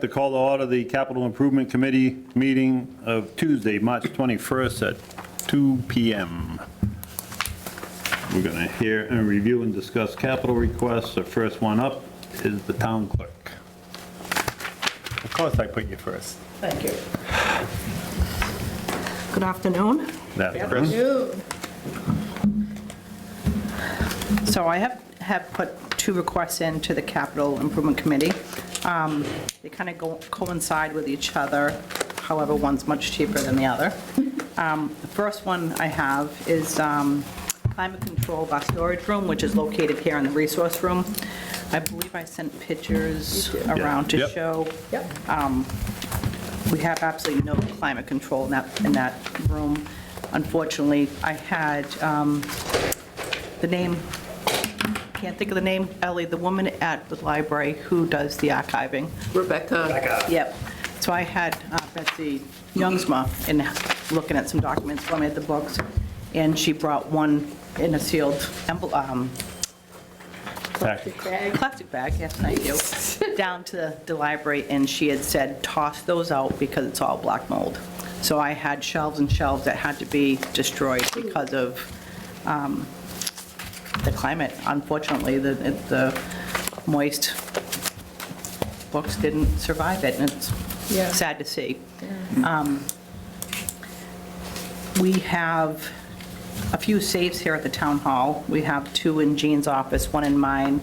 To call to order the Capital Improvement Committee meeting of Tuesday, March 21st at 2 PM. We're going to hear and review and discuss capital requests. The first one up is the town clerk. Of course I put you first. Thank you. Good afternoon. So I have put two requests into the Capital Improvement Committee. They kind of coincide with each other, however, one's much cheaper than the other. The first one I have is climate control of our storage room, which is located here in the resource room. I believe I sent pictures around to Yep. show. We have absolutely no climate control in that room. Unfortunately, I had the name, can't think of the name, Ellie, the woman at the library who does the archiving. Rebecca. Yep. So I had Betsy Youngsma in looking at some documents for me at the books, and she brought one in a sealed envelope, plastic bag, yes, thank you, down to the library, and she had said, toss those out because it's all black mold. So I had shelves and shelves that had to be destroyed because of the climate. Unfortunately, the moist books didn't survive it, and it's sad to see. We have a few safes here at the town hall. We have two in Jean's office, one in mine.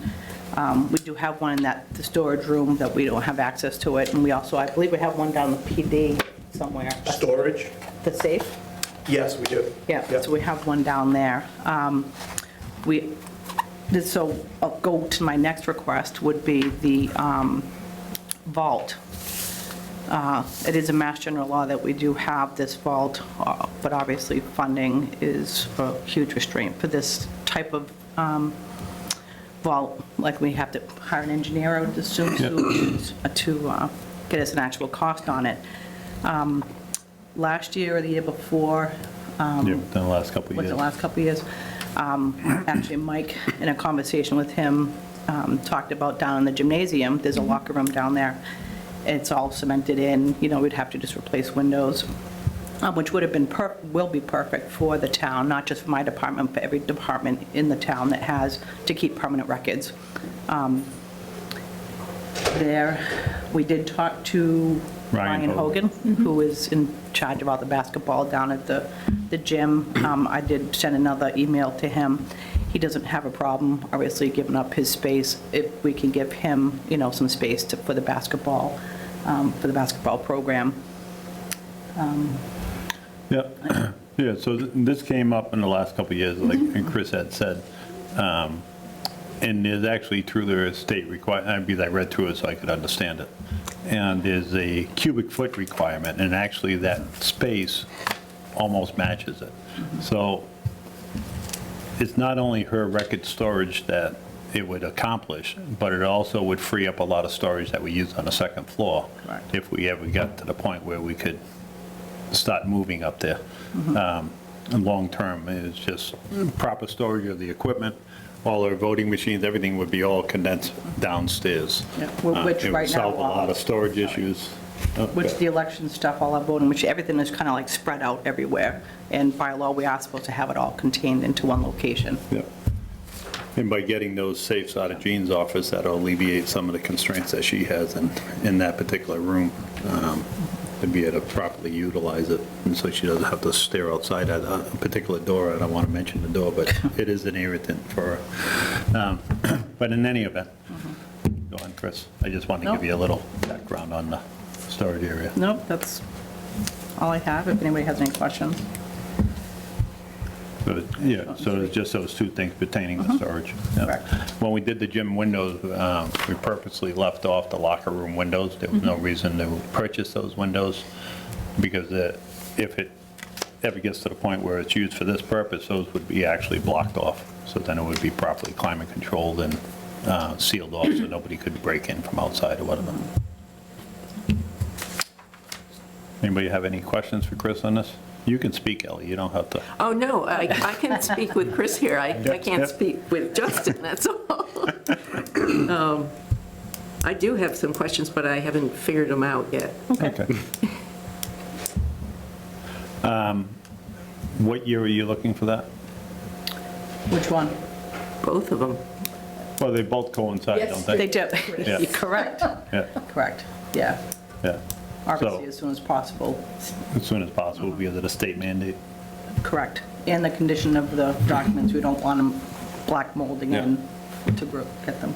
We do have one in the storage room that we don't have access to it, and we also, I believe we have one down the PD somewhere. Storage? The safe? Yes, we do. Yeah, so we have one down there. So I'll go to my next request would be the vault. It is a Mass General law that we do have this vault, but obviously funding is a huge restraint for this type of vault. Like we have to hire an engineer, I would assume, to get us an actual cost on it. Last year or the year before, Within the last couple of within years. the last couple of years. Actually, Mike, in a conversation with him, talked about down in the gymnasium, there's a locker room down there. It's all cemented in, we'd have to just replace windows, which would have been, will be perfect for the town, not just for my department, but every department in the town that has to keep permanent records. We did talk to Ryan Ryan Hogan, who is in charge of all the basketball down at the gym. I did send another email to him. He doesn't have a problem, obviously, giving up his space if we can give him, some space for the basketball program. Yeah, so this came up in the last couple of years, like Chris had said. And there's actually through their state requirement, because I read through it so I could understand it. And there's a cubic foot requirement, and actually that space almost matches it. So it's not only her record storage that it would accomplish, but it also would free up a lot of storage that we use on the second floor. Correct. If we ever got to the point where we could start moving up there. And long-term, it's just proper storage of the equipment, all our voting machines, everything would be all condensed downstairs. Yeah, which It would right now, solve a lot of storage issues. Which the election stuff, all our voting, which everything is kind of like spread out everywhere. And by law, we are supposed to have it all contained into one location. Yep. And by getting those safes out of Jean's office, that'll alleviate some of the constraints that she has in that particular room, to be able to properly utilize it, and so she doesn't have to stare outside at a particular door. I don't want to mention the door, but it is an irritant for her. But in any event, go on, Chris. I just wanted to give you a little background on the storage area. Nope, that's all I have, if anybody has any questions. But, yeah, so it's just those two things pertaining to storage. Yeah. Correct. When we did the gym windows, we purposely left off the locker room windows. There was no reason to purchase those windows, because if it ever gets to the point where it's used for this purpose, those would be actually blocked off. So then it would be properly climate controlled and sealed off, so nobody could break in from outside or whatever. Anybody have any questions for Chris on this? You can speak, Ellie, you don't have to. Oh, no, I can speak with Chris here. I Yeah. can't speak with Justin, that's all. I do have some questions, but I haven't figured them out yet. Okay. What year are you looking for that? Which one? Both of them. Well, they both coincide, Yes. don't They they? do. Yeah. You're correct, Yeah, correct, yeah. yeah. Obviously, So, as soon as possible, as soon as possible because of the state mandate. correct. And the condition of the documents, we don't want them black molding Yeah. in to get them.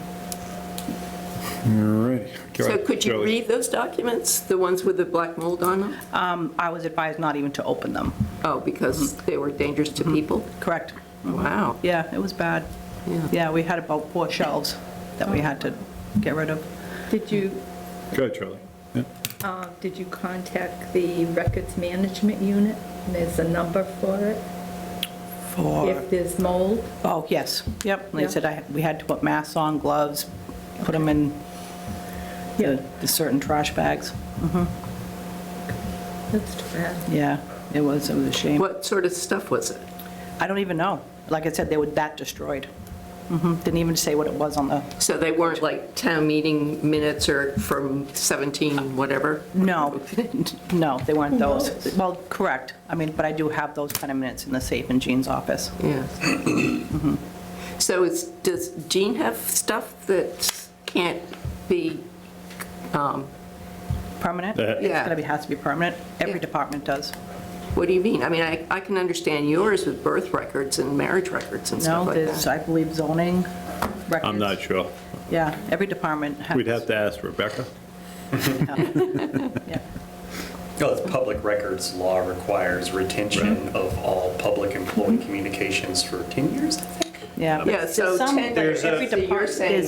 All right. So could you read those documents, the ones with the black mold on them? I was advised not even to open them. Oh, because they were dangerous to people? Correct. Wow. Yeah, it was bad. Yeah. Yeah, we had about 4 shelves that we had to get rid of. Did you, Go ahead, Charlie. Yeah. did you contact the records management unit? There's a number for it, if there's mold? Oh, yes, yep. They Yeah. said we had to put masks on, gloves, put them in the certain trash bags. That's too bad. Yeah, it was a shame. What sort of stuff was it? I don't even know. Like I said, they were that destroyed. Didn't even say what it was on the, So they weren't like town meeting minutes or from 17, whatever? no, no, they weren't those. Well, correct. I mean, but I do have those kind of minutes in the safe in Jean's office. Yeah. So does Jean have stuff that can't be, Permanent? Yeah. It's gotta be, has to be permanent. Every Yeah. department does. what do you mean? I mean, I can understand yours with birth records and marriage records and No, stuff like there's, that. I believe, zoning records. I'm not sure. Yeah, every department has. We'd have to ask Rebecca. Yeah. No, the public records law requires retention of all public employee communications for 10 years, I think. Yeah. Yeah, so Some- 10 There's a- every so you're department- saying-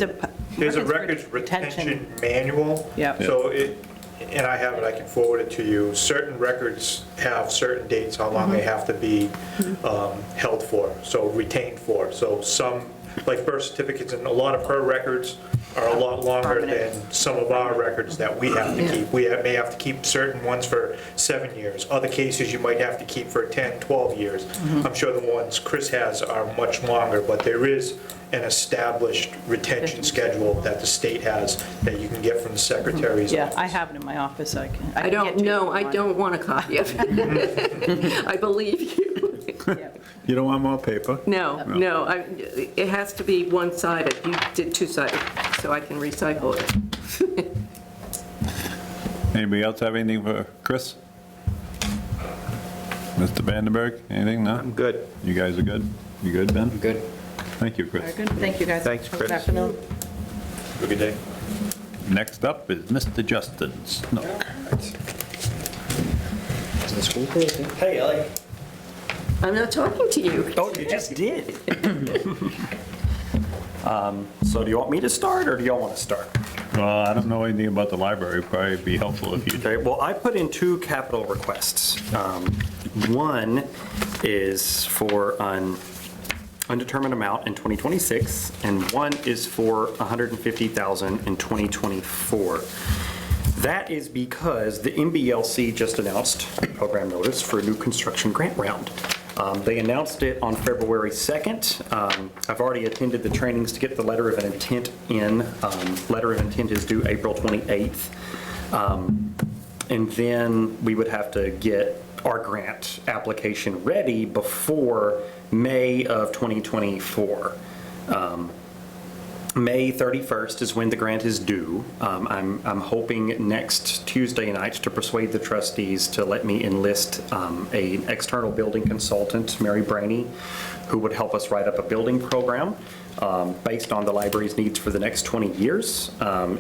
There's a records records retention manual. Yep. So and I have it, I can forward it to you. Certain records have certain dates, how long they have to be held for, so retained for. So some, like birth certificates, and a lot of her records are a lot longer Permanent. than some of our records that we have to keep. We may have to keep certain ones for 7 years. Other cases you might have to keep for 10, 12 years. I'm sure the ones Chris has are much longer, but there is an established retention schedule that the state has that you can get from the secretary's Yeah, office. I have it in my office. I can I get don't to you know, if I you want. don't want a copy of it. I believe you. Yeah. You don't want more paper? No, no, it has to be one-sided. You did two-sided, so I can recycle it. Anybody else have anything for Chris? Mr. Vandenberg, anything? No? I'm good. You guys are good? You good, Ben? Good. Thank you, Very Chris. good. Thank you, guys. Thanks, Have a Chris. Good afternoon. Have a good day. Next up is Mr. Justin Snook. Hey, Ellie. I'm not talking to you. Oh, you just did. So do you want me to start, or do y'all want to start? Well, I don't know anything about the library, probably be helpful if you did. Okay, well, I put in 2 capital requests. One is for an undetermined amount in 2026, and one is for $150,000 in 2024. That is because the MBLC just announced a program notice for a new construction grant round. They announced it on February 2nd. I've already attended the trainings to get the letter of an intent in. Letter of intent is due April 28th. And then we would have to get our grant application ready before May of 2024. May 31st is when the grant is due. I'm hoping next Tuesday night to persuade the trustees to let me enlist an external building consultant, Mary Brainey, who would help us write up a building program based on the library's needs for the next 20 years.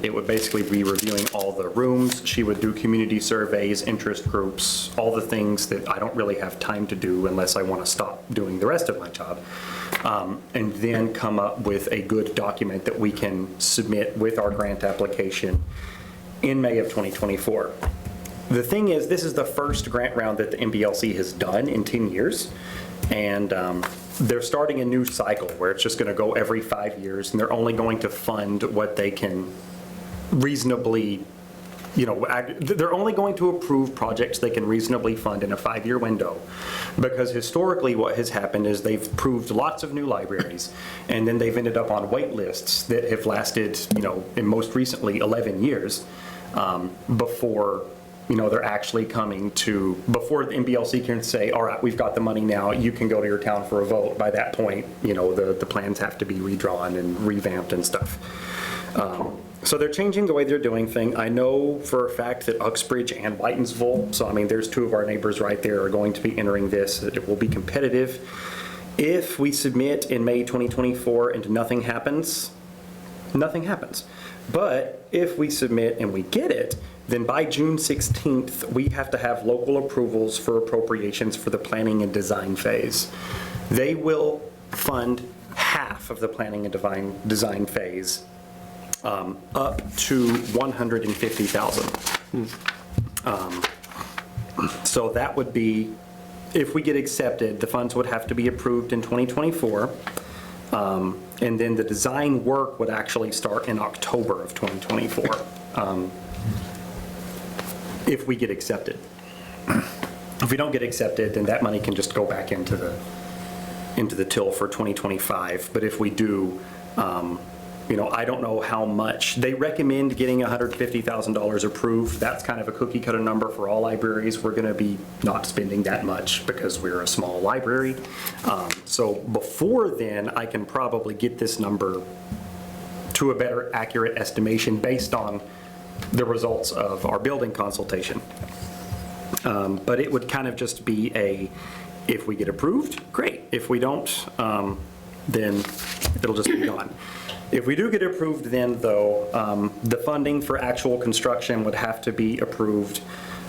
It would basically be reviewing all the rooms. She would do community surveys, interest groups, all the things that I don't really have time to do unless I want to stop doing the rest of my job. And then come up with a good document that we can submit with our grant application in May of 2024. The thing is, this is the first grant round that the MBLC has done in 10 years. And they're starting a new cycle where it's just going to go every 5 years, and they're only going to fund what they can reasonably they're only going to approve projects they can reasonably fund in a 5-year window. Because historically, what has happened is they've approved lots of new libraries, and then they've ended up on wait lists that have lasted, and most recently, 11 years before, they're actually coming to, before the MBLC can say, all right, we've got the money now, you can go to your town for a vote. By that point, the plans have to be redrawn and revamped and stuff. So they're changing the way they're doing things. I know for a fact that Uxbridge and Whitensville, so I mean, there's two of our neighbors right there, are going to be entering this. It will be competitive. If we submit in May 2024 and nothing happens, nothing happens. But if we submit and we get it, then by June 16th, we have to have local approvals for appropriations for the planning and design phase. They will fund half of the planning and design phase, up to $150,000. So that would be, if we get accepted, the funds would have to be approved in 2024. And then the design work would actually start in October of 2024, if we get accepted. If we don't get accepted, then that money can just go back into the till for 2025. But if we do, I don't know how much. They recommend getting $150,000 approved. That's kind of a cookie cutter number for all libraries. We're going to be not spending that much because we're a small library. So before then, I can probably get this number to a better accurate estimation based on the results of our building consultation. But it would kind of just be if we get approved, great. If we don't, then it'll just be gone. If we do get approved then, though, the funding for actual construction would have to be approved,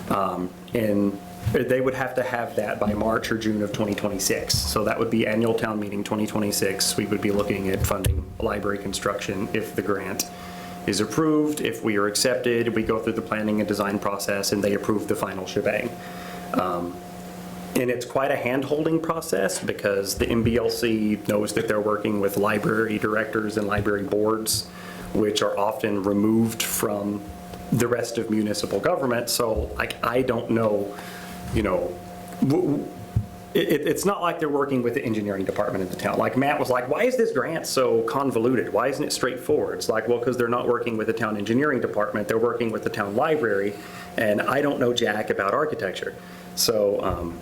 and they would have to have that by March or June of 2026. So that would be annual town meeting 2026. We would be looking at funding library construction if the grant is approved. If we are accepted, we go through the planning and design process, and they approve the final shebang. And it's quite a hand-holding process because the MBLC knows that they're working with library directors and library boards, which are often removed from the rest of municipal government. So I don't know, it's not like they're working with the engineering department in the town. Like Matt was like, why is this grant so convoluted? Why isn't it straightforward? It's like, well, because they're not working with the town engineering department. They're working with the town library, and I don't know jack about architecture. So,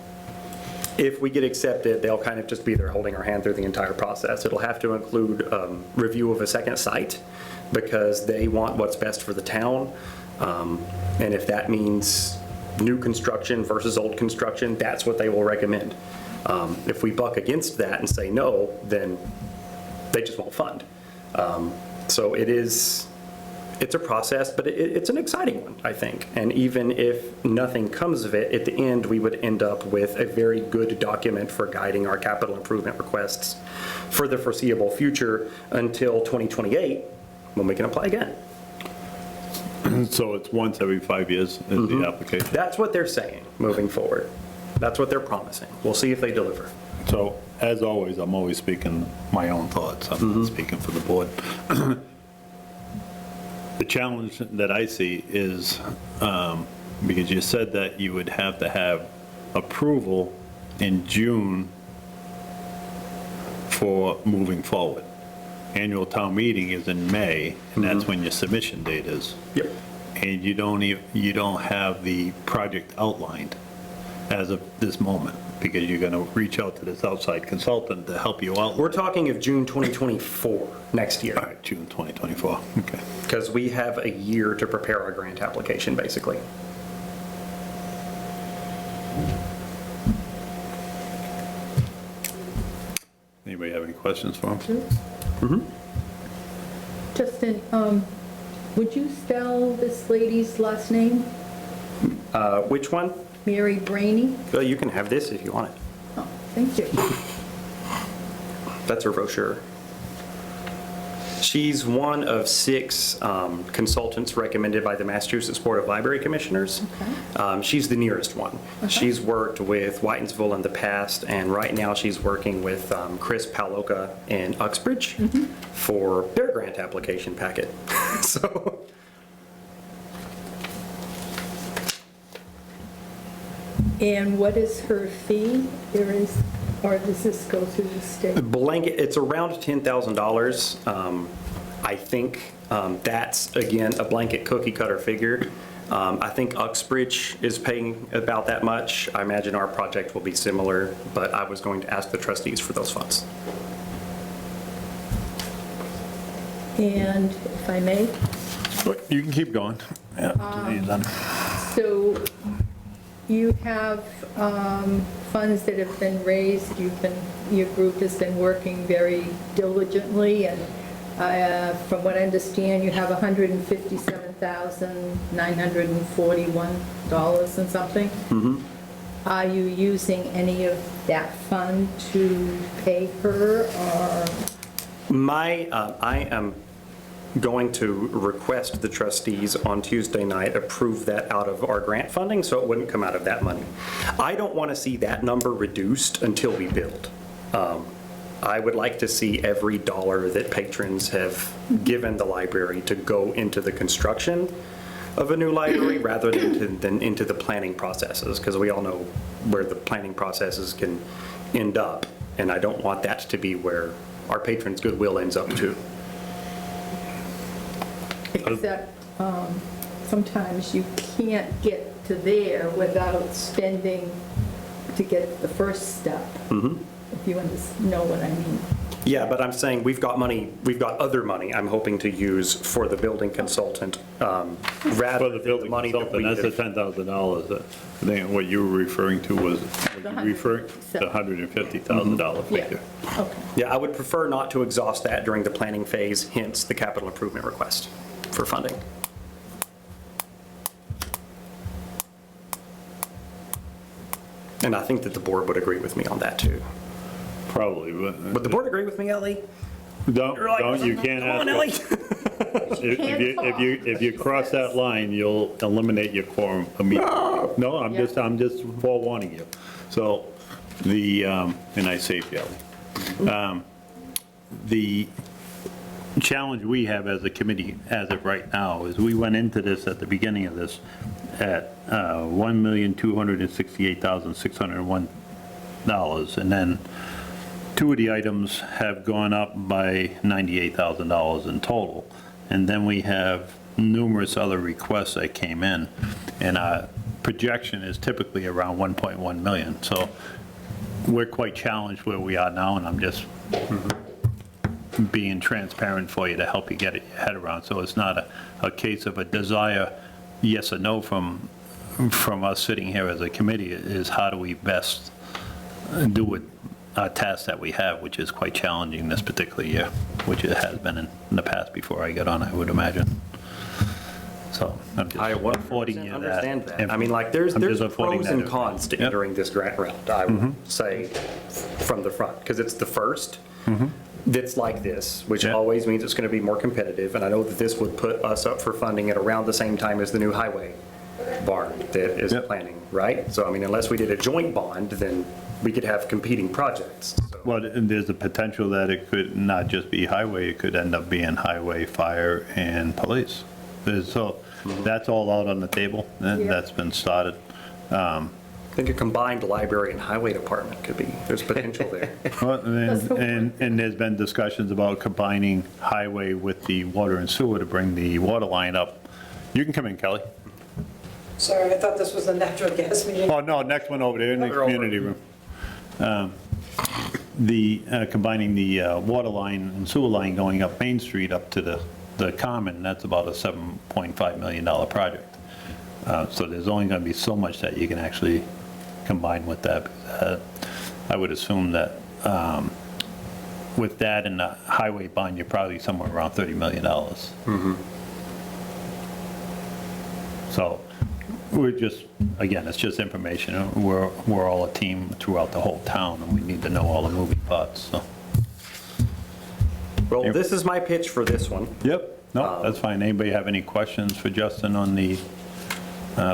if we get accepted, they'll kind of just be there holding our hand through the entire process. It'll have to include review of a second site because they want what's best for the town. And if that means new construction versus old construction, that's what they will recommend. If we buck against that and say no, then they just won't fund. So it's a process, but it's an exciting one, I think. And even if nothing comes of it, at the end, we would end up with a very good document for guiding our capital improvement requests for the foreseeable future until 2028, when we can apply again. So it's once every 5 years is the application? That's what they're saying, moving forward. That's what they're promising. We'll see if they deliver. So, as always, I'm always speaking my own thoughts. I'm not speaking for the board. The challenge that I see is, because you said that you would have to have approval in June for moving forward. Annual town meeting is in May, and that's when your submission date is. Yep. And you don't have the project outlined as of this moment, because you're going to reach out to this outside consultant to help you out. We're talking of June 2024, next year. All right, June 2024, okay. Because we have a year to prepare our grant application, basically. Anybody have any questions for him? Justin, would you spell this lady's last name? Which one? Mary Brainy? Well, you can have this if you want it. Oh, thank you. That's her brochure. She's one of 6 consultants recommended by the Massachusetts Board of Library Commissioners. Okay. She's the nearest one. She's worked with Whitensville in the past, and right now she's working with Chris Paloka in Uxbridge for their grant application packet. So And what is her fee? There is, or does this go through the state? Blanket, it's around $10,000. I think that's, again, a blanket cookie cutter figure. I think Uxbridge is paying about that much. I imagine our project will be similar, but I was going to ask the trustees for those funds. And if I may, You can keep going. Yeah, till you're done. so you have funds that have been raised, your group has been working very diligently, and from what I understand, you have $157,941 and something. Are you using any of that fund to pay her, or? I am going to request the trustees on Tuesday night approve that out of our grant funding, so it wouldn't come out of that money. I don't want to see that number reduced until we build. I would like to see every dollar that patrons have given the library to go into the construction of a new library rather than into the planning processes, because we all know where the planning processes can end up, and I don't want that to be where our patrons' goodwill ends up too. Except sometimes you can't get to there without spending to get the first step, if you know what I mean. Yeah, but I'm saying we've got money, we've got other money I'm hoping to use for the building consultant, For rather the than the building money that we consultant, that's the have. $10,000. I think what you were referring to was, the $150,000 Yeah, figure. okay. Yeah, I would prefer not to exhaust that during the planning phase, hence the capital improvement request for funding. And I think that the board would agree with me on that too. Probably, Would the board agree with me, Ellie? you can't Come on, ask. Ellie. If you cross that line, you'll eliminate your quorum immediately. No, I'm just forewarning you. So and I saved you, Ellie. The challenge we have as a committee, as of right now, is we went into this at the beginning of this at $1,268,601, and then two of the items have gone up by $98,000 in total. And then we have numerous other requests that came in, and our projection is typically around 1.1 million. So we're quite challenged where we are now, and I'm just being transparent for you to help you get your head around. So it's not a case of a desire, yes or no, from us sitting here as a committee, is how do we best do with our task that we have, which is quite challenging this particular year, which it has been in the past before I got on, I would imagine. So I'm just I affording 100% you that. understand that. I mean, like, there's I'm just affording pros that and cons to Yep. entering this grant round, I would say, from the front, because it's the first that's like this, which Yeah. always means it's going to be more competitive, and I know that this would put us up for funding at around the same time as the new highway barn that is Yep. planning, right? So, I mean, unless we did a joint bond, then we could have competing projects. So, Well, and there's a potential that it could not just be highway, it could end up being highway, fire, and police. So that's all out on the table, and that's been started. I think a combined library and highway department could be, there's potential there. Well, and there's been discussions about combining highway with the water and sewer to bring the water line up. You can come in, Kelly. Sorry, I thought this was a natural gas meeting. Oh, no, next one over there in the They're over. community room. Combining the water line and sewer line going up Main Street up to the common, that's about a $7.5 million project. So there's only going to be so much that you can actually combine with that. I would assume that with that and the highway bond, you're probably somewhere around $30 million. So we're just, again, it's just information. We're all a team throughout the whole town, and we need to know all the moving parts, so. Well, this is my pitch for this one. Yep, no, that's fine. Anybody have any questions for Justin on the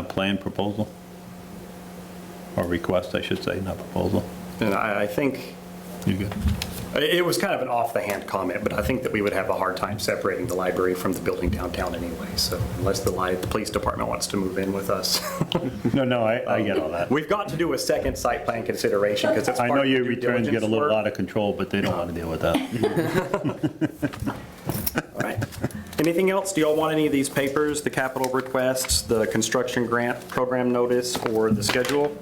plan proposal? Or request, I should say, not proposal? And I think You good? It was kind of an off-the-hand comment, but I think that we would have a hard time separating the library from the building downtown anyway, so unless the police department wants to move in with us. No, I get all that. We've got to do a second site plan consideration because it's I part know of the your due returns get a diligence little work. out of control, but they don't want to deal with that. All right. Anything else? Do y'all want any of these papers, the capital requests, the construction grant program notice, or the schedule?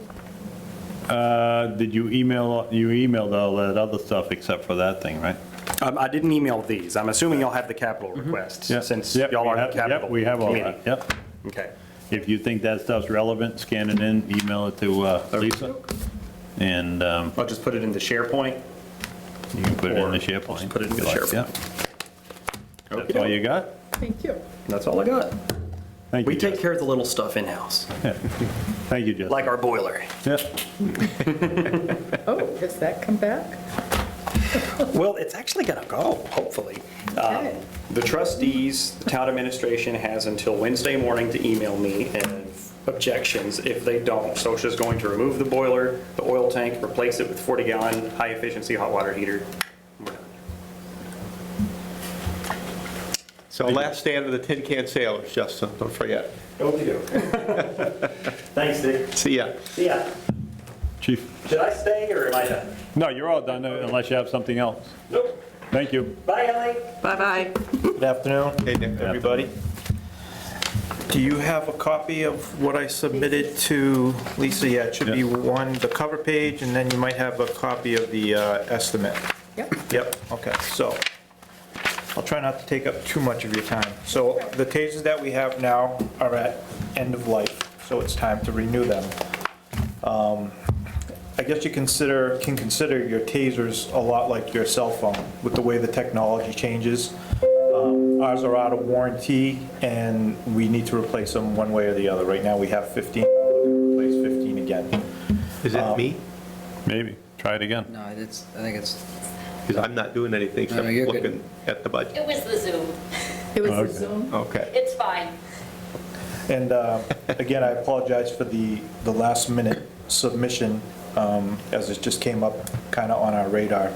Did you emailed all that other stuff except for that thing, right? I didn't email these. I'm assuming y'all have the capital requests, Yeah. since Yep, y'all we are the have- capital Yep, we have all committee. that, yep. Okay. If you think that stuff's relevant, scan it in, email it to Lisa, and I'll just put it in the SharePoint. you can put it in Or the SharePoint. just put it in if you the like, SharePoint. yeah. That's all you got? Thank you. That's all I got. Thank you, We take Jess. care of the little stuff in-house, Thank you, Jess. like our boiler. Yeah. Oh, does that come back? Well, it's actually going to go, hopefully. Okay. The trustees, the town administration has until Wednesday morning to email me and objections. If they don't, SOSHA's going to remove the boiler, the oil tank, replace it with 40-gallon, high-efficiency hot water heater. We're done. So last stand of the tin can sailors, Justin, don't forget. Okey-doke. Thanks, Dick. See ya. See ya. Chief? Should I stay or am I done? No, you're all done unless you have something else. Nope. Thank you. Bye, Ellie. Bye-bye. Good afternoon. Hey, Nick. Everybody. Do you have a copy of what I submitted to Lisa? Yeah, it should be Yeah. one, the cover page, and then you might have a copy of the estimate. Yep. Yep, okay, so I'll try not to take up too much of your time. So the tasers that we have now are at end of life, so it's time to renew them. I guess you can consider your tasers a lot like your cell phone with the way the technology changes. Ours are out of warranty and we need to replace them one way or the other. Right now we have 15, we'll replace 15 again. Is it me? Maybe. Try it again. No, I think it's, Because I'm not doing anything except No, you're good. looking at the budget. It was the Zoom. It was Okay. a Zoom. Okay. It's fine. And again, I apologize for the last minute submission, as it just came up kind of on our radar.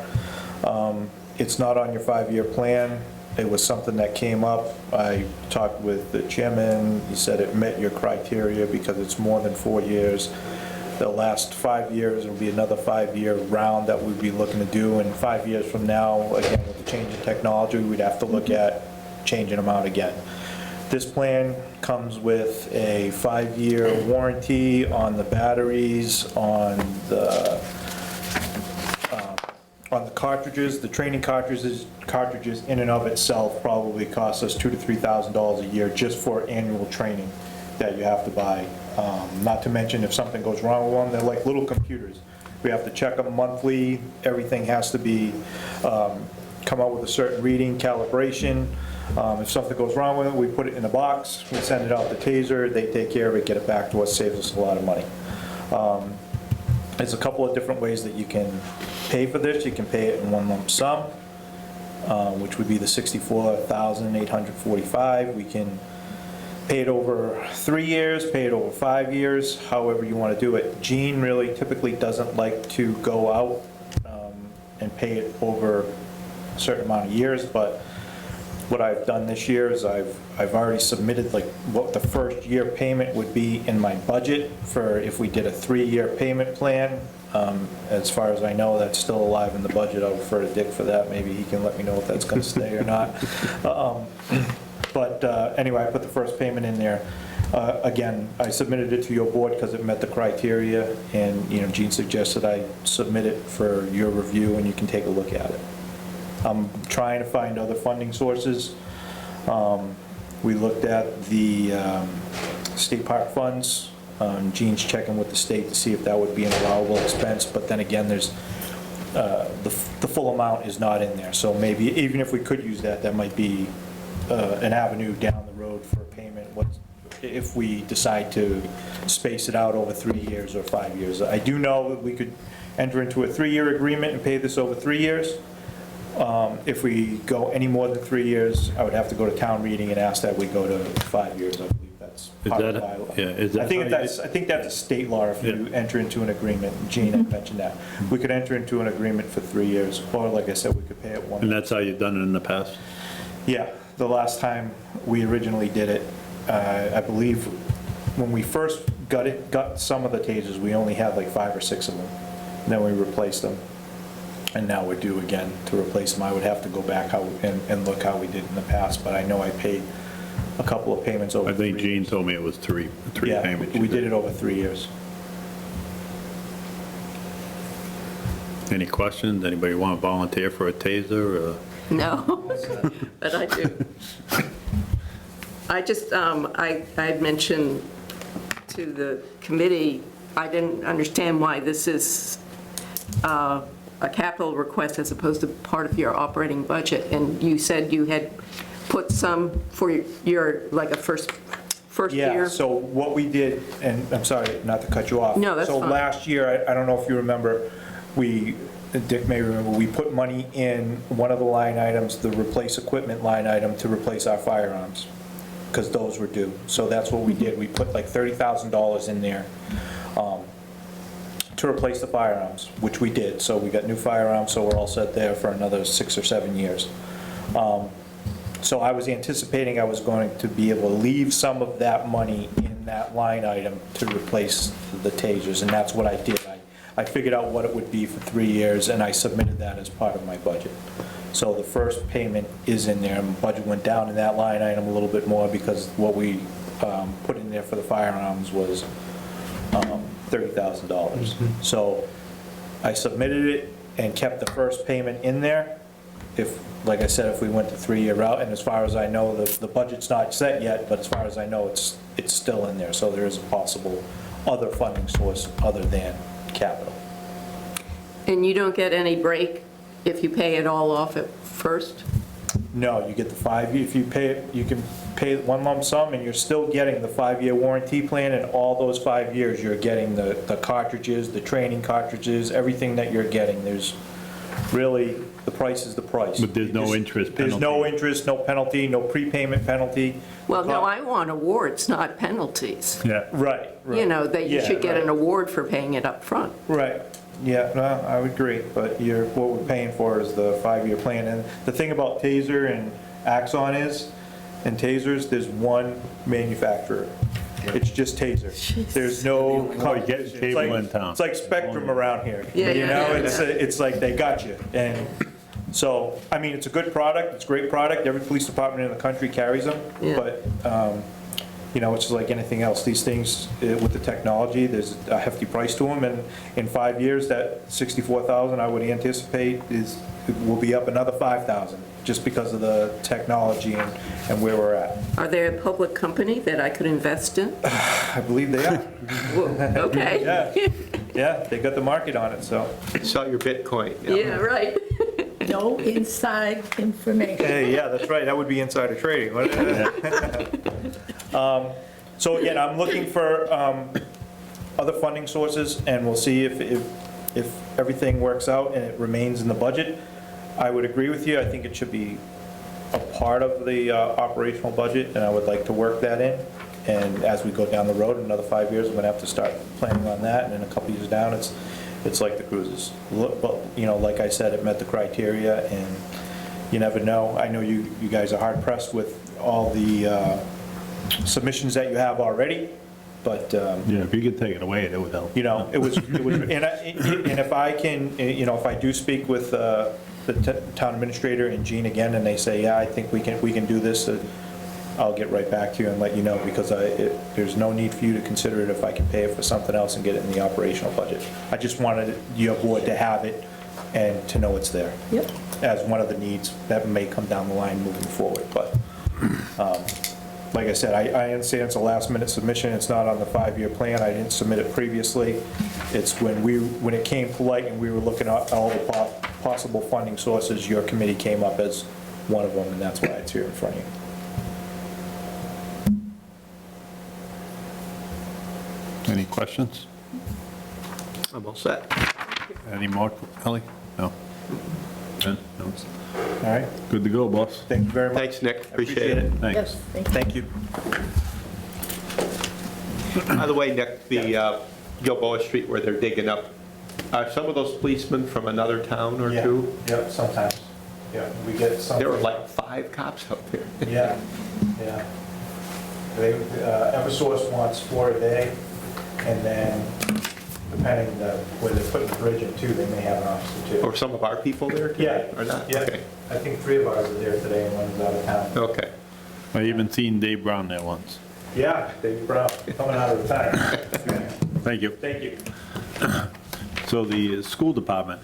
It's not on your 5-year plan. It was something that came up. I talked with the chairman. He said it met your criteria because it's more than 4 years. The last 5 years will be another 5-year round that we'd be looking to do. And 5 years from now, again, with the change in technology, we'd have to look at changing them out again. This plan comes with a 5-year warranty on the batteries, on the cartridges. The training cartridges in and of itself probably cost us $2,000 to $3,000 a year just for annual training that you have to buy. Not to mention if something goes wrong with one, they're like little computers. We have to check them monthly. Everything has to be, come out with a certain reading, calibration. If something goes wrong with it, we put it in a box, we send it out to Taser, they take care of it, get it back to us, saves us a lot of money. There's a couple of different ways that you can pay for this. You can pay it in one lump sum, which would be the $64,845. We can pay it over 3 years, pay it over 5 years, however you want to do it. Gene really typically doesn't like to go out and pay it over a certain amount of years, but what I've done this year is I've already submitted like what the first year payment would be in my budget for if we did a 3-year payment plan. As far as I know, that's still alive in the budget. I'll refer to Dick for that. Maybe he can let me know if that's going to stay or not. But anyway, I put the first payment in there. Again, I submitted it to your board because it met the criteria, and, you know, Gene suggested I submit it for your review, and you can take a look at it. I'm trying to find other funding sources. We looked at the state park funds. Gene's checking with the state to see if that would be an allowable expense, but then again, there's, the full amount is not in there. So maybe, even if we could use that, that might be an avenue down the road for payment, if we decide to space it out over 3 years or 5 years. I do know that we could enter into a 3-year agreement and pay this over 3 years. If we go any more than 3 years, I would have to go to town meeting and ask that we go to 5 years. I believe That's Is part of the that- bylaw. yeah, is that I think how you- that's a state law if you Yeah. enter into an agreement. Gene had mentioned that. We could enter into an agreement for 3 years, or like I said, we could pay it one. And that's how you've done it in the past? Yeah, the last time we originally did it, I believe, when we first got some of the tasers, we only had like 5 or 6 of them. Then we replaced them, and now we're due again to replace them. I would have to go back and look how we did in the past, but I know I paid a couple of payments over I think 3 Gene years. told me it was three Yeah, payments. we did it over 3 years. Any questions? Anybody want to volunteer for a taser? or- No, but I do. I just, I had mentioned to the committee, I didn't understand why this is a capital request as opposed to part of your operating budget. And you said you had put some for your, like a first Yeah, year? so what we did, and I'm sorry not to cut you off. No, that's So fine. last year, I don't know if you remember, Dick may remember, we put money in one of the line items, the replace equipment line item, to replace our firearms, because those were due. So that's what we did. We put like $30,000 in there to replace the firearms, which we did. So we got new firearms, so we're all set there for another 6 or 7 years. So I was anticipating I was going to be able to leave some of that money in that line item to replace the tasers, and that's what I did. I figured out what it would be for 3 years, and I submitted that as part of my budget. So the first payment is in there, and the budget went down in that line item a little bit more because what we put in there for the firearms was $30,000. So I submitted it and kept the first payment in there. If, like I said, if we went the 3-year route, and as far as I know, the budget's not set yet, but as far as I know, it's still in there. So there is a possible other funding source other than capital. And you don't get any break if you pay it all off at first? No, you get the 5 year, if you pay it, you can pay one lump sum, and you're still getting the 5-year warranty plan, and all those 5 years, you're getting the cartridges, the training cartridges, everything that you're getting. There's really, the price is the price. But there's no interest There's no penalty. interest, no penalty, no prepayment penalty. Well, no, I want awards, not penalties. Yeah. Right, right. You know, that you Yeah, should get right. an award for paying it up front. Right, yeah, no, I would agree, but what we're paying for is the 5-year plan. And the thing about Taser and Axon is, in Tasers, there's one manufacturer. It's just Taser. There's no Oh, you get competition. cable It's like- in town. It's like Spectrum around here. Yeah, You yeah, know, yeah. it's like they got you. And so, I mean, it's a good product, it's a great product, every police department in the country carries them. Yeah. But, you know, it's like anything else, these things, with the technology, there's a hefty price to them, and in 5 years, that $64,000 I would anticipate will be up another $5,000, just because of the technology and where we're at. Are they a public company that I could invest in? I believe they are, Well, okay. yeah, yeah, they got the market on it, so. Sell your Bitcoin. Yeah, right. No inside information. Hey, yeah, that's right, that would be insider trading, wouldn't it? So again, I'm looking for other funding sources, and we'll see if everything works out and it remains in the budget. I would agree with you, I think it should be a part of the operational budget, and I would like to work that in. And as we go down the road, another 5 years, we're gonna have to start planning on that, and then a couple years down, it's like the cruises. But, you know, like I said, it met the criteria, and you never know. I know you guys are hard pressed with all the submissions that you have already, but, Yeah, if you could take it away, that would help. you know, it was, and if I can, you know, if I do speak with the town administrator and Gene again, and they say, yeah, I think we can do this, I'll get right back to you and let you know, because there's no need for you to consider it if I can pay it for something else and get it in the operational budget. I just wanted your board to have it and to know it's there. Yep. As one of the needs that may come down the line moving forward, but, like I said, I understand it's a last-minute submission, it's not on the 5-year plan, I didn't submit it previously. It's when it came to light and we were looking at all the possible funding sources, your committee came up as one of them, and that's why it's here in front of you. Any questions? I'm all set. Any more, Ellie? No? Ben? No? All right, Good to go, boss. thank you very much. Thanks, Nick, I appreciate it. Thanks. Yes, thank you. Thank you. By the way, Nick, the Gilboa Street where they're digging up, are some of those policemen from another town or two? Yeah, sometimes. Yeah, we get some. There were like 5 cops out there. Yeah, yeah. They, Eversource wants 4 a day, and then depending where they're putting the bridge in too, they may have an officer too. Or some of our people there today, Yeah. or not? Yeah, Okay. I think 3 of ours are there today and one's out of town. Okay. I even seen Dave Brown there once. Yeah, Dave Brown, coming out of retirement. Thank you. Thank you. So the school department,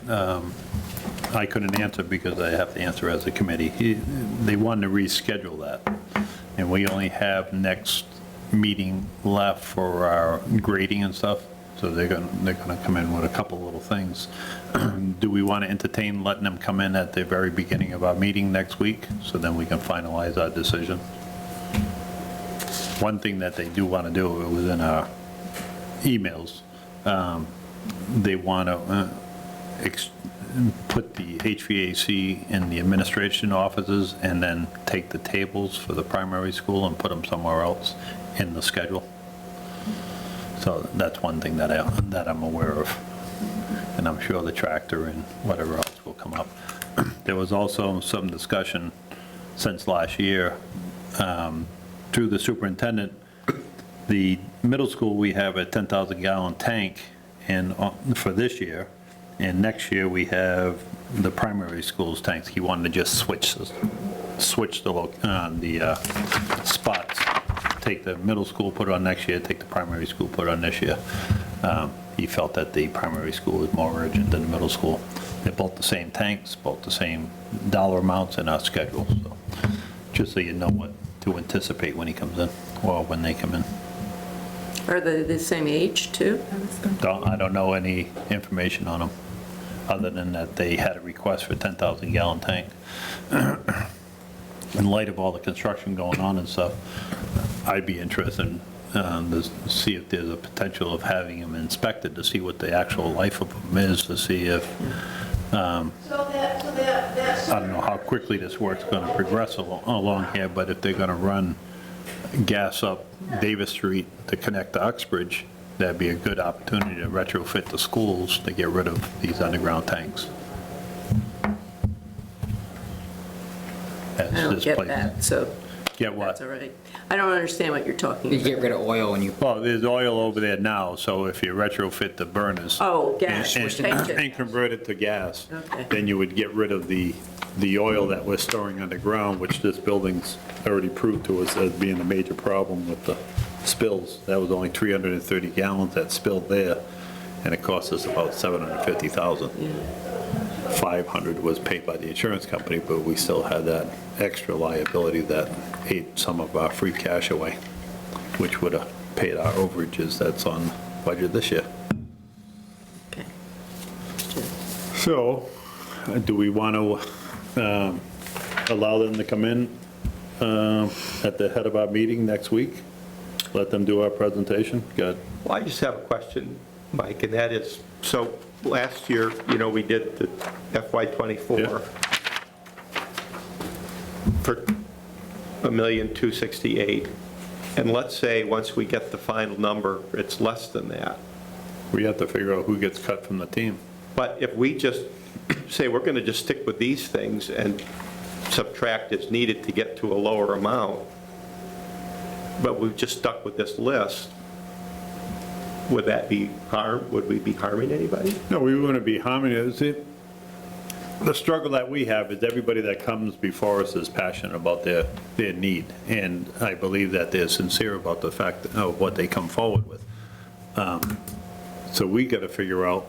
I couldn't answer because I have to answer as a committee. They wanted to reschedule that, and we only have next meeting left for our grading and stuff, so they're gonna come in with a couple little things. Do we want to entertain letting them come in at the very beginning of our meeting next week, so then we can finalize our decision? One thing that they do want to do, it was in our emails, they want to put the HVAC in the administration offices and then take the tables for the primary school and put them somewhere else in the schedule. So that's one thing that I'm aware of. And I'm sure the tractor and whatever else will come up. There was also some discussion since last year through the superintendent. The middle school, we have a 10,000 gallon tank and for this year, and next year we have the primary school's tanks. He wanted to just switch the spots. Take the middle school, put it on next year, take the primary school, put it on this year. He felt that the primary school was more urgent than the middle school. They're both the same tanks, both the same dollar amounts in our schedule, so just so you know what to anticipate when he comes in, or when they come in. Are they the same age, too? I don't know any information on them, other than that they had a request for a 10,000 gallon tank. In light of all the construction going on and stuff, I'd be interested to see if there's a potential of having them inspected, to see what the actual life of them is, to see if, I don't know how quickly this work's going to progress along here, but if they're going to run gas up Davis Street to connect to Uxbridge, that'd be a good opportunity to retrofit the schools to get rid of these underground tanks. I don't get that, so Get what? that's all right. I don't understand what you're talking You about. get rid of oil and you, Well, there's oil over there now, so if you retrofit the burners. Oh, gas, and- change it. And convert it to gas. Okay. Then you would get rid of the oil that we're storing underground, which this building's already proved to us as being a major problem with the spills. That was only 330 gallons that spilled there, and it cost us about $750,000. 500 was paid by the insurance company, but we still had that extra liability that ate some of our free cash away, which would have paid our overages that's on budget this year. Okay. So, do we want to allow them to come in at the head of our meeting next week? Let them do our presentation? Good. Well, I just have a question, Mike, and that is, so last year, we did the FY24 Yeah. for $1,268,000, and let's say, once we get the final number, it's less than that. We have to figure out who gets cut from the team. But if we just say, we're going to just stick with these things and subtract as needed to get to a lower amount, but we've just stuck with this list, would that be would we be harming anybody? No, we wouldn't be harming it. See, the struggle that we have is everybody that comes before us is passionate about their need, and I believe that they're sincere about the fact of what they come forward with. So we got to figure out,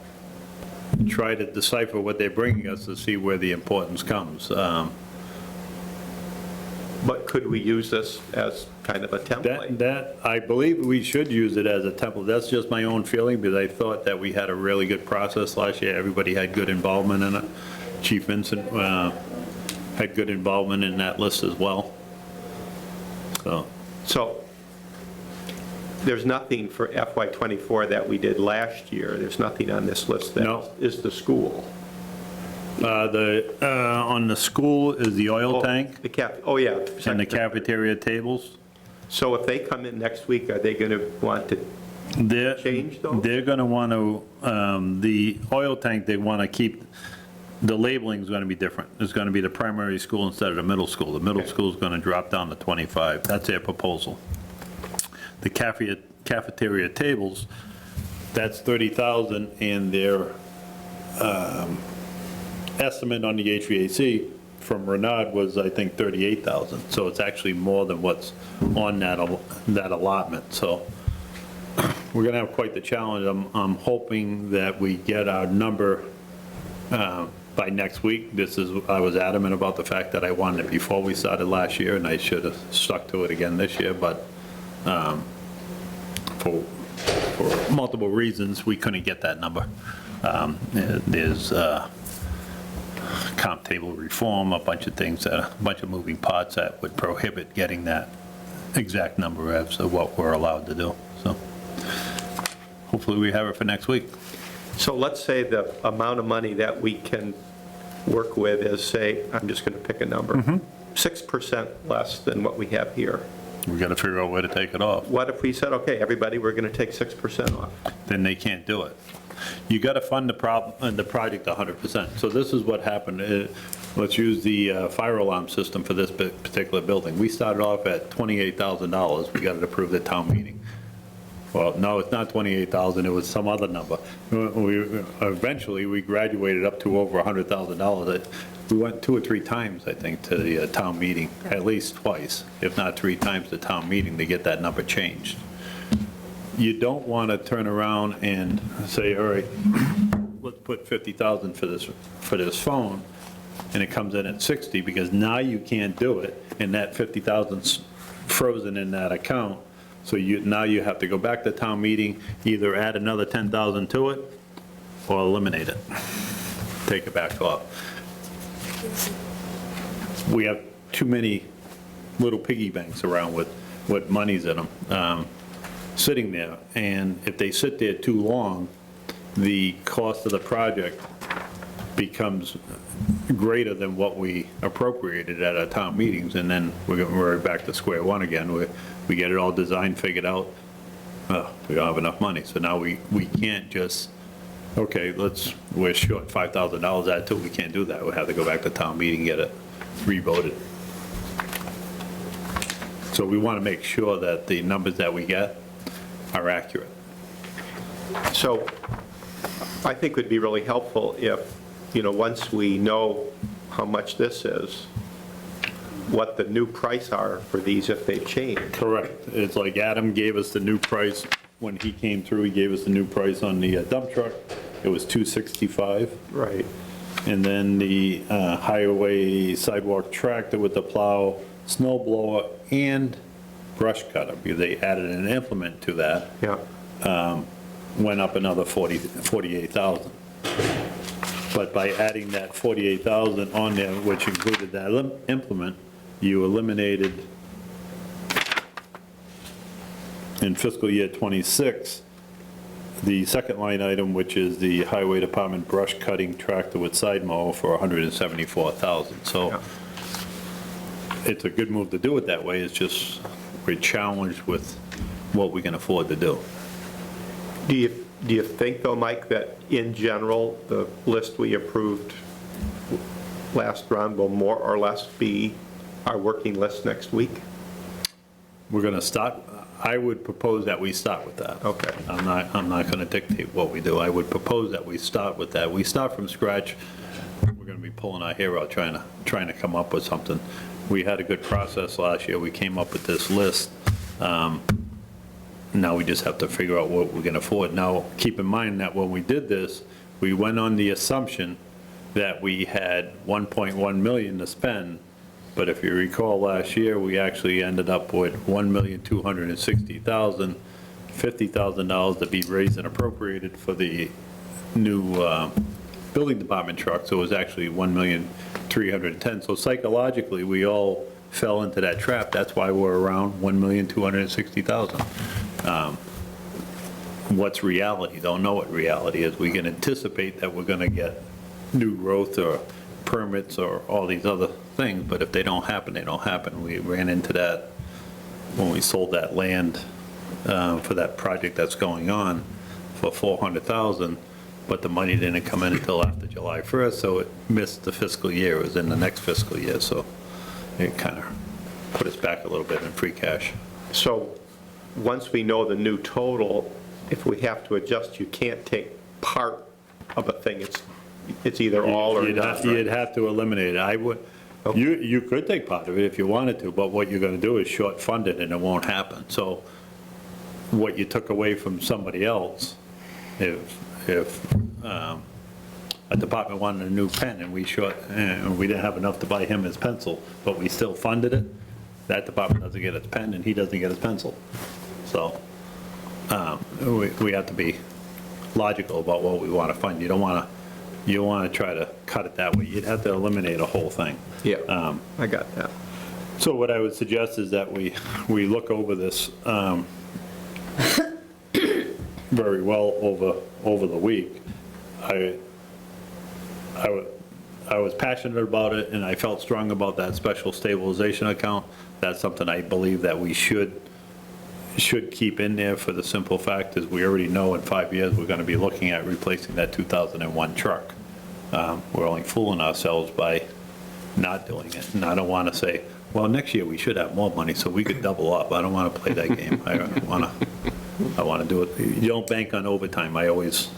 try to decipher what they're bringing us to see where the importance comes. But could we use this as kind of a template? That, I believe we should use it as a template. That's just my own feeling, because I thought that we had a really good process last year. Everybody had good involvement in it. Chief Vincent had good involvement in that list as well. So there's nothing for FY24 that we did last year. There's nothing on this list No. that is the school. On the school is the oil tank Oh, yeah. and the cafeteria tables. So if they come in next week, are they going to want to They're, change those? they're going to want to, the oil tank, they want to keep, the labeling's going to be different. It's going to be the primary school instead of the middle school. The middle Okay. school's going to drop down to 25. That's their proposal. The cafeteria tables, that's 30,000, and their estimate on the HVAC from Renard was, I think, 38,000. So it's actually more than what's on that allotment. So we're going to have quite the challenge. I'm hoping that we get our number by next week. I was adamant about the fact that I wanted it before we started last year, and I should have stuck to it again this year, but for multiple reasons, we couldn't get that number. There's comp table reform, a bunch of things, a bunch of moving parts that would prohibit getting that exact number as of what we're allowed to do. So hopefully we have it for next week. So let's say the amount of money that we can work with is, say, I'm just going to pick a number, 6% less than what we have here. We got to figure out where to take it off. What if we said, okay, everybody, we're going to take 6% off? Then they can't do it. You got to fund the project 100%. So this is what happened. Let's use the fire alarm system for this particular building. We started off at $28,000. We got it approved at town meeting. Well, no, it's not 28,000, it was some other number. Eventually, we graduated up to over $100,000. We went 2 or 3 times, I think, to the town meeting, at least twice, if not 3 times to town meeting to get that number changed. You don't want to turn around and say, all right, let's put 50,000 for this phone, and it comes in at 60, because now you can't do it, and that 50,000's frozen in that account. So now you have to go back to town meeting, either add another 10,000 to it, or eliminate it, take it back off. We have too many little piggy banks around with monies in them, sitting there, and if they sit there too long, the cost of the project becomes greater than what we appropriated at our town meetings, and then we're back to square one again. We get it all designed, figured out, we don't have enough money, so now we can't just, okay, we're short $5,000 that too, we can't do that, we have to go back to town meeting, get it re-voted. So we want to make sure that the numbers that we get are accurate. So I think it would be really helpful if, once we know how much this is, what the new price are for these if they change. Correct. It's like Adam gave us the new price when he came through, he gave us the new price on the dump truck. It was $265. Right. And then the highway sidewalk tractor with the plow, snow blower, and brush cutter, because they added an implement to that, Yeah. went up another 48,000. But by adding that 48,000 on there, which included that implement, you eliminated in fiscal year '26, the second line item, which is the highway department brush cutting tractor with side mower for $174,000. So Yeah. it's a good move to do it that way. It's just we're challenged with what we can afford to do. Do you think, though, Mike, that in general, the list we approved last round will more or less be our working list next week? We're going to start, I would propose that we start with that. Okay. I'm not going to dictate what we do. I would propose that we start with that. We start from scratch, we're going to be pulling our hair out trying to come up with something. We had a good process last year. We came up with this list. Now we just have to figure out what we can afford. Now, keep in mind that when we did this, we went on the assumption that we had 1.1 million to spend, but if you recall last year, we actually ended up with $1,260,000, $50,000 to be raised and appropriated for the new building department truck, so it was actually $1,310,000. So psychologically, we all fell into that trap. That's why we're around $1,260,000. What's reality? Don't know what reality is. We can anticipate that we're going to get new growth or permits or all these other things, but if they don't happen, they don't happen. We ran into that when we sold that land for that project that's going on for $400,000, but the money didn't come in until after July 1st, so it missed the fiscal year. It was in the next fiscal year, so it kind of put us back a little bit in free cash. So, once we know the new total, if we have to adjust, you can't take part of a thing. It's either all or You'd have- nothing. You'd have to eliminate it. I would, Okay. you could take part of it if you wanted to, but what you're going to do is short fund it and it won't happen. So what you took away from somebody else, if a department wanted a new pen and we didn't have enough to buy him his pencil, but we still funded it, that department doesn't get its pen and he doesn't get his pencil. So we have to be logical about what we want to fund. You don't want to try to cut it that way. You'd have to eliminate a whole thing. Yeah, I got that. So what I would suggest is that we look over this very well over the week. I was passionate about it, and I felt strong about that special stabilization account. That's something I believe that we should keep in there, for the simple fact is we already know in 5 years, we're going to be looking at replacing that 2001 truck. We're only fooling ourselves by not doing it. And I don't want to say, well, next year we should have more money so we could double up. I don't want to play that game. I want to do it. You don't bank on overtime. I always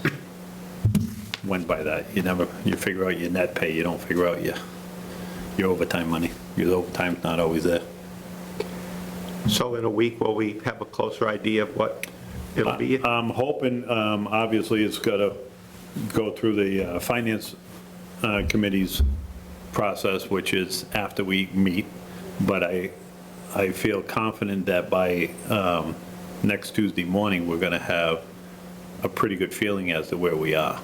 went by that. You figure out your net pay. You don't figure out your overtime money. Your overtime's not always there. So in a week, will we have a closer idea of what it'll be? I'm hoping, obviously, it's got to go through the Finance Committee's process, which is after we meet, but I feel confident that by next Tuesday morning, we're going to have a pretty good feeling as to where we are.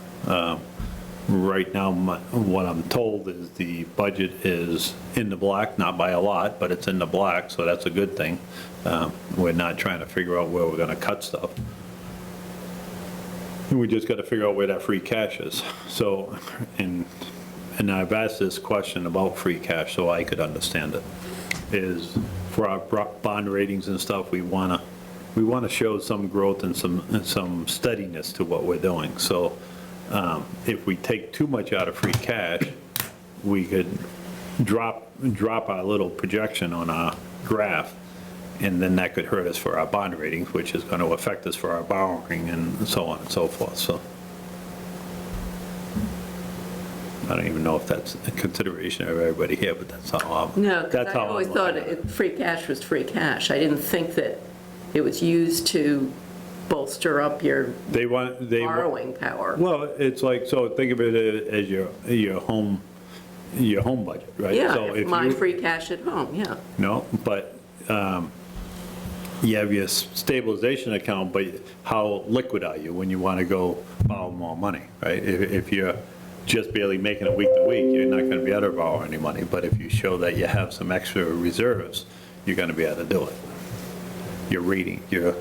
Right now, what I'm told is the budget is in the black, not by a lot, but it's in the black, so that's a good thing. We're not trying to figure out where we're going to cut stuff. We just got to figure out where that free cash is. So, and I've asked this question about free cash so I could understand it, is for our bond ratings and stuff, we want to show some growth and some steadiness to what we're doing. So if we take too much out of free cash, we could drop our little projection on our graph, and then that could hurt us for our bond ratings, which is going to affect us for our borrowing and so on and so forth. So I don't even know if that's a consideration of everybody here, but that's how I'm. No, because that's I how I'm always looking thought at it. free cash was free cash. I didn't think that it was used to bolster up your They want. borrowing power. Well, it's like, so think of it as your home budget, right? So Yeah, if my you- free cash at home, yeah. No, but you have your stabilization account, but how liquid are you when you want to go borrow more money, right? If you're just barely making it week to week, you're not going to be able to borrow any money. But if you show that you have some extra reserves, you're going to be able to do it. Your rating, your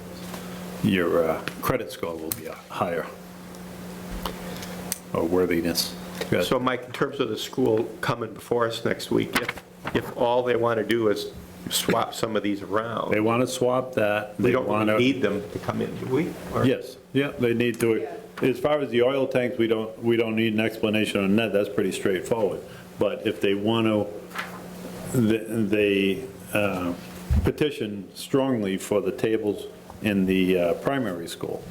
credit score will be higher, or worthiness. Good. So Mike, in terms of the school coming before us next week, if all they want to do is swap some of these They around, want to swap that. we They don't want to. need them to come in, do we? Or- Yes, yeah, they need to. As far as the oil tanks, we don't need an explanation on that, that's pretty straightforward. But if they want to, they petition strongly for the tables in the primary school.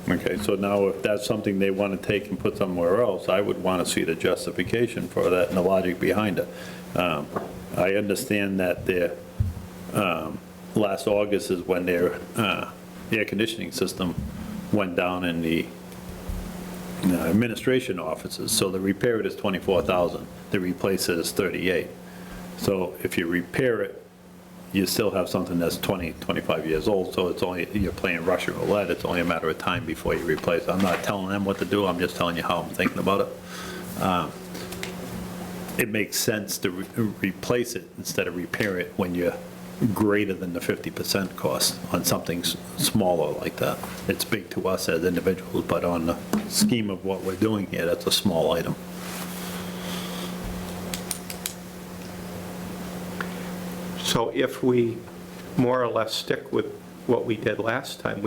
Okay, so now if that's something they want to take and put somewhere else, I would want to see the justification for that and the logic behind it. I understand that their, last August is when their air conditioning system went down in the administration offices, so the repair it is $24,000, the replace it is $38,000. So if you repair it, you still have something that's 20, 25 years old, so it's only, you're playing Russian roulette, it's only a matter of time before you replace it. I'm not telling them what to do, I'm just telling you how I'm thinking about it. It makes sense to replace it instead of repair it when you're greater than the 50% cost on something smaller like that. It's big to us as individuals, but on the scheme of what we're doing here, that's a small item. So if we more or less stick with what we did last time.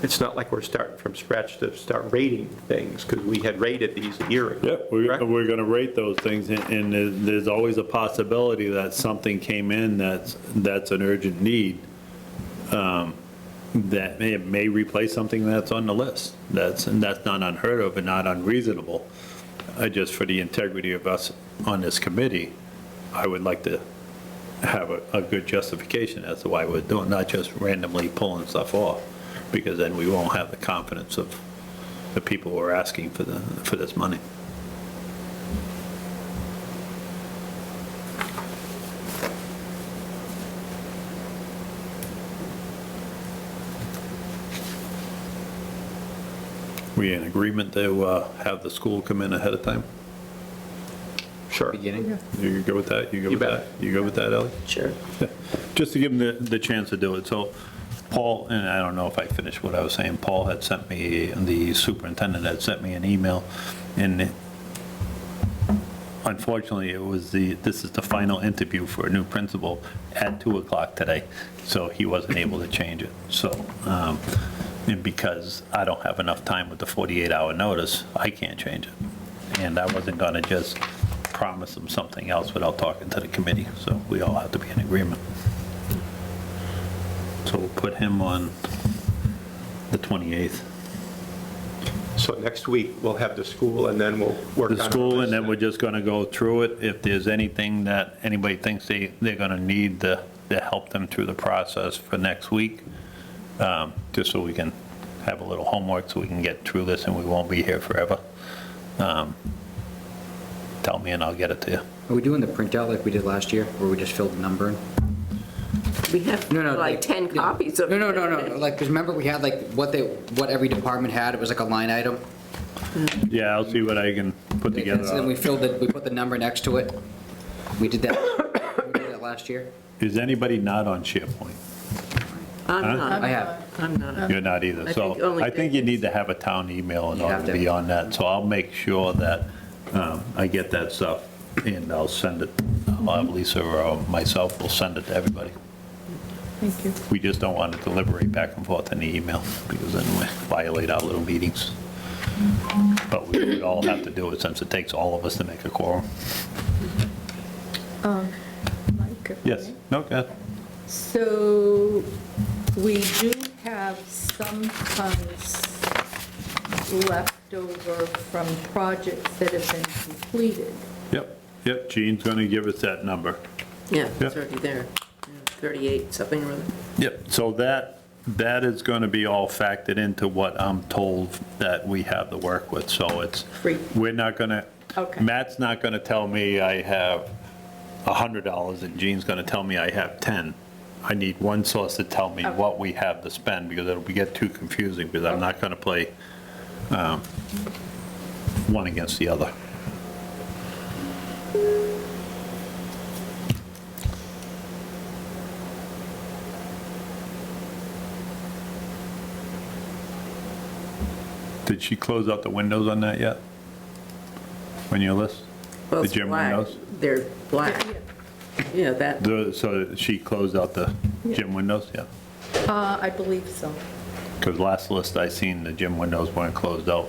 It's not like we're starting from scratch to start rating things, because we had rated these a year ago. Yep, correct? we're going to rate those things, and there's always a possibility that something came in that's an urgent need, that may replace something that's on the list. That's not unheard of and not unreasonable. Just for the integrity of us on this committee, I would like to have a good justification as to why we're doing, not just randomly pulling stuff off, because then we won't have the confidence of the people who are asking for this money. We in agreement to have the school come in ahead of time? Sure. Beginning? You go with that? You go You with bet. that? You go with that, Ellie? Sure. Just to give them the chance to do it. So Paul, and I don't know if I finished what I was saying, Paul had sent me, the superintendent had sent me an email, and unfortunately, this is the final interview for a new principal at 2 o'clock today, so he wasn't able to change it. So, and because I don't have enough time with the 48-hour notice, I can't change it. And I wasn't gonna just promise him something else without talking to the committee, so we all have to be in agreement. So we'll put him on the 28th. So next week, we'll have the school, and then we'll work on. The school, and then we're just gonna go through it. If there's anything that anybody thinks they're gonna need to help them through the process for next week, just so we can have a little homework, so we can get through this and we won't be here forever. Tell me and I'll get it to you. Are we doing the printout like we did last year, where we just filled the number in? We have like 10 copies of it. No, like, because remember we had like what every department had, it was like a line item? Yeah, I'll see what I can put And so then we together. we put the number next to it. We did that last year? Is anybody not on SharePoint? I'm not. I have. I'm not. You're not either. I think So only I think you need to have a town email in You order have to to. be on that. So I'll make sure that I get that stuff and I'll send it. I'll have Lisa or myself will send it to everybody. Thank you. We just don't want to deliberate back and forth in the email because then we violate our little meetings. But we would all have to do it since it takes all of us to make a quorum. Mike, if I Yes, may. no, go ahead. So we do have some funds left over from projects that have been completed. Yep, Gene's going to give us that number. Yeah, Yeah. it's already there. Yeah, 38, something or other. Yep, so that is going to be all factored into what I'm told that we have to work with, so it's, Free. we're not going to, Okay. Matt's not going to tell me I have $100 and Gene's going to tell me I have 10. I need one source to tell me Okay. what we have to spend, because it'll get too confusing, because I'm not going to play one against the other. Did she close out the windows on that yet? On your list? Well, The it's gym black. windows? They're black. Yeah, that, So she closed out the gym windows, yeah? I believe so. Because last list I seen, the gym windows weren't closed out.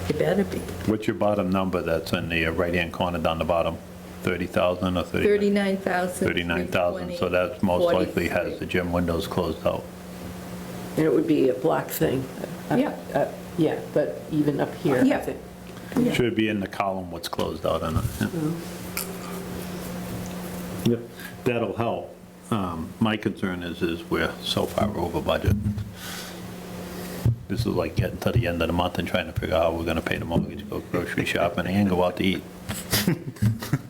It better be. What's your bottom number that's in the right-hand corner down the bottom? 30,000 or 39,000. 39,000, so that most likely has the gym windows closed out. and it would be a black thing. Yeah. Yeah, but even up here, I Yeah. think. Should be in the column what's closed out on it. yeah. Yep, that'll help. My concern is we're so far over budget. This is like getting to the end of the month and trying to figure out how we're gonna pay the mortgage, go grocery shopping, and go out to eat.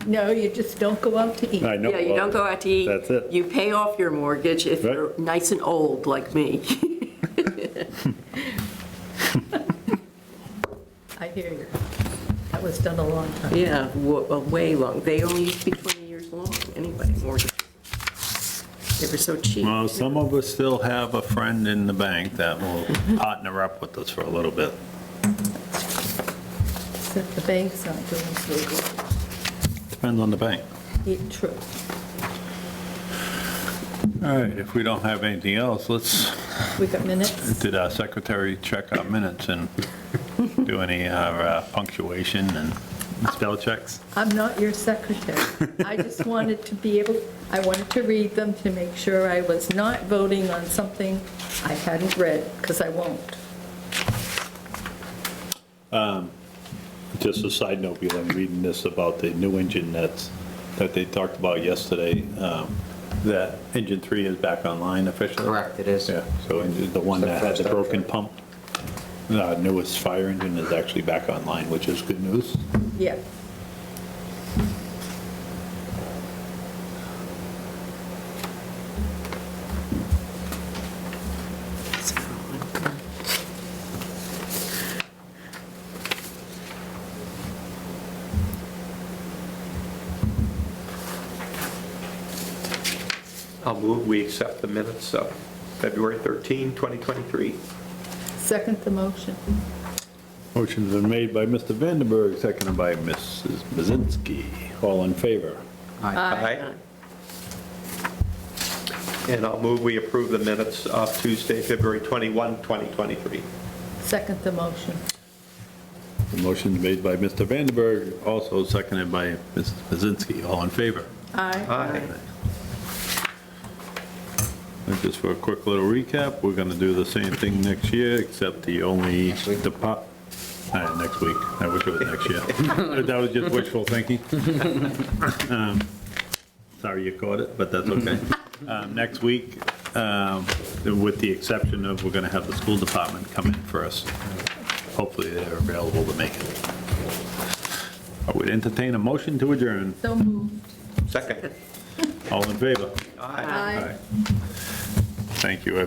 No, you just don't go out to eat. I know. Yeah, you don't go out to eat. That's it. You pay off your mortgage if Right. you're nice and old like me. I hear you. That was done a long time. Yeah, way long. They only used to be 20 years long anyway, mortgage. They were so cheap. Well, some of us still have a friend in the bank that will partner up with us for a little bit. Except the bank's not doing so good. Depends on the bank. Yeah, true. All right, if we don't have anything else, let's, We got minutes? did our secretary check our minutes and do any punctuation and spell checks? I'm not your secretary. I just wanted to be able, I wanted to read them to make sure I was not voting on something I hadn't read, because I won't. Just a side note, because I'm reading this about the new engine that they talked about yesterday, that engine 3 is back online officially. Correct, it is. Yeah, so the one that had the broken pump, the newest fire engine is actually back online, which is good news. Yeah. I'll move, we accept the minutes of February 13, 2023. Second the motion. Motion's been made by Mr. Vandenberg, seconded by Mrs. Mazinski. All in favor? Aye. And I'll move, we approve the minutes of Tuesday, February 21, 2023. Second the motion. The motion's made by Mr. Vandenberg, also seconded by Mrs. Mazinski. All in favor? Aye. Aye. And just for a quick little recap, we're going to do the same thing next year, except the only next week. I wish it was next year. That was just wishful thinking. Sorry you caught it, but that's okay. Next week, with the exception of, we're going to have the school department come in first. Hopefully they're available to make it. I would entertain a motion to adjourn. So moved. Second. All in favor? Aye. Aye. Thank you, everybody.